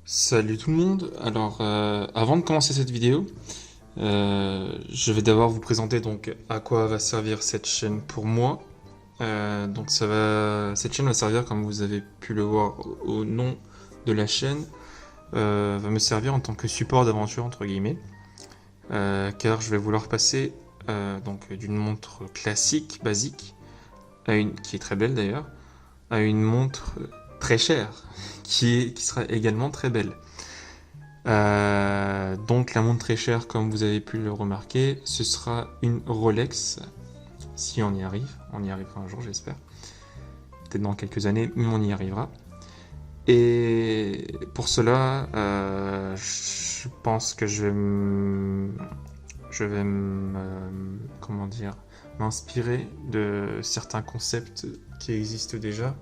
Salut tout le monde. Alors, avant de commencer cette vidéo, je vais d'abord vous présenter donc à quoi va servir cette chaîne pour moi. Cette chaîne va servir, comme vous avez pu le voir au nom de la chaîne, va me servir en tant que support d'aventure entre guillemets, car je vais vouloir passer donc d'une montre classique, basique, à une qui est très belle d'ailleurs, à une montre très chère, qui sera également très belle. Donc la montre très chère, comme vous avez pu le remarquer, ce sera une Rolex, si on y arrive. On y arrivera un jour, j'espère. Peut-être dans quelques années, mais on y arrivera. Et pour cela, je pense que comment dire, m'inspirer de certains concepts qui existent déjà,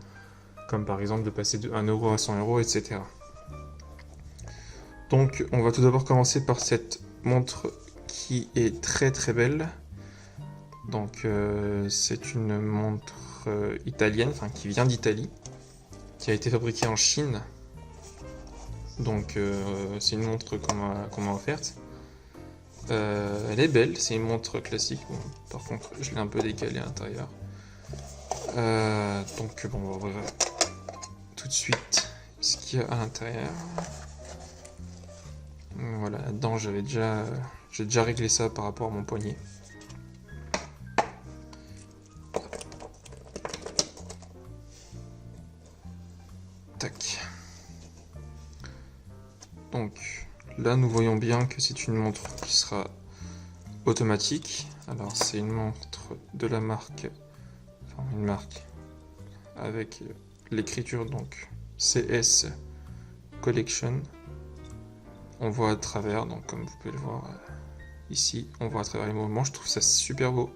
comme par exemple de passer de 1 euro à 100 euros, etc. Donc, on va tout d'abord commencer par cette montre qui est très très belle. Donc, c'est une montre italienne, enfin qui vient d'Italie, qui a été fabriquée en Chine. Donc, c'est une montre qu'on m'a offerte. Elle est belle, c'est une montre classique. Bon, par contre, je l'ai un peu décalée à l'intérieur. Donc, bon, on va voir tout de suite ce qu'il y a à l'intérieur. Voilà, là-dedans, j'ai déjà réglé ça par rapport à mon poignet. Tac. Donc là, nous voyons bien que c'est une montre qui sera automatique. Alors, c'est une montre de la marque, enfin une marque avec l'écriture donc CS Collection. On voit à travers, donc comme vous pouvez le voir ici, on voit à travers les mouvements. Je trouve ça super beau.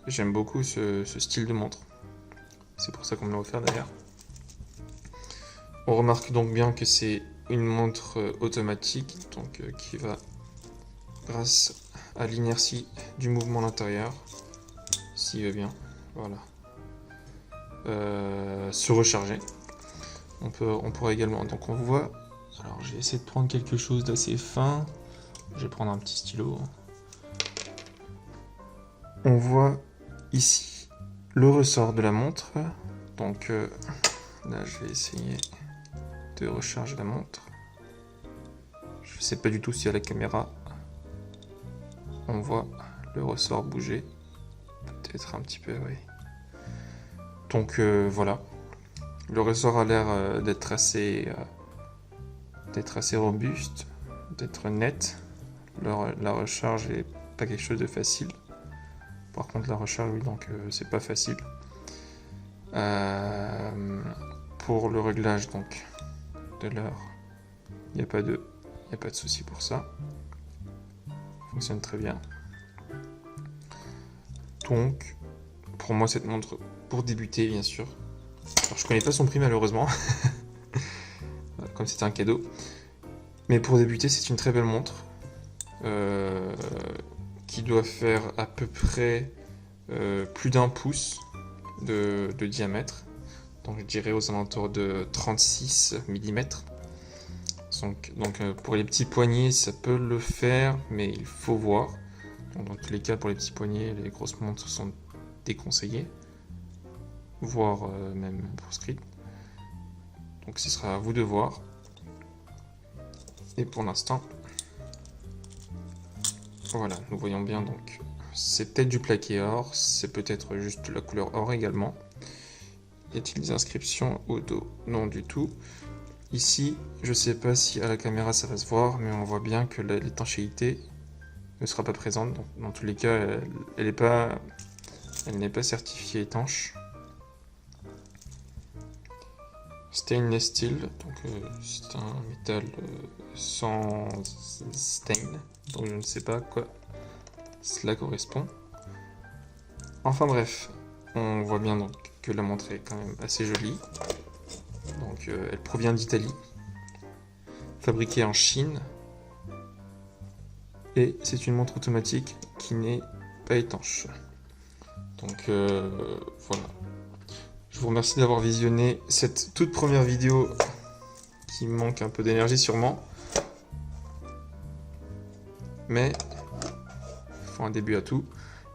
J'aime beaucoup ce style de montre. C'est pour ça qu'on me l'a offert d'ailleurs. On remarque donc bien que c'est une montre automatique, donc qui va, grâce à l'inertie du mouvement à l'intérieur, s'il va bien, voilà, se recharger. On pourra également, donc on voit, alors j'ai essayé de prendre quelque chose d'assez fin, je vais prendre un petit stylo. On voit ici le ressort de la montre, donc là je vais essayer de recharger la montre. Je sais pas du tout si à la caméra on voit le ressort bouger, peut-être un petit peu, oui. Donc voilà, le ressort a l'air d'être assez robuste, d'être net. La recharge est pas quelque chose de facile. Par contre la recharge, oui, donc c'est pas facile. Pour le réglage donc de l'heure, il n'y a pas de souci pour ça. Fonctionne très bien. Donc, pour moi, cette montre, pour débuter, bien sûr. Alors, je connais pas son prix, malheureusement, comme c'était un cadeau. Mais pour débuter, c'est une très belle montre. Qui doit faire à peu près plus d'1 pouce de diamètre. Donc, je dirais aux alentours de 36 mm. Donc pour les petits poignets, ça peut le faire, mais il faut voir. Donc, dans tous les cas, pour les petits poignets, les grosses montres sont déconseillées, voire même proscrites. Donc ce sera à vous de voir. Et pour l'instant, voilà, nous voyons bien donc. C'est peut-être du plaqué or, c'est peut-être juste la couleur or également. Y a-t-il des inscriptions au dos? Non du tout. Ici, je sais pas si à la caméra ça va se voir, mais on voit bien que l'étanchéité ne sera pas présente. Donc, dans tous les cas, elle n'est pas certifiée étanche. Stainless steel, donc c'est un métal sans stain, donc je ne sais pas à quoi cela correspond. Enfin bref, on voit bien donc que la montre est quand même assez jolie. Donc elle provient d'Italie, fabriquée en Chine, et c'est une montre automatique qui n'est pas étanche. Donc voilà. Je vous remercie d'avoir visionné cette toute première vidéo qui manque un peu d'énergie sûrement. Mais il faut un début à tout.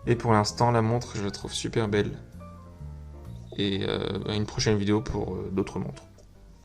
Et pour l'instant, la montre, je la trouve super belle. Et à une prochaine vidéo pour d'autres montres.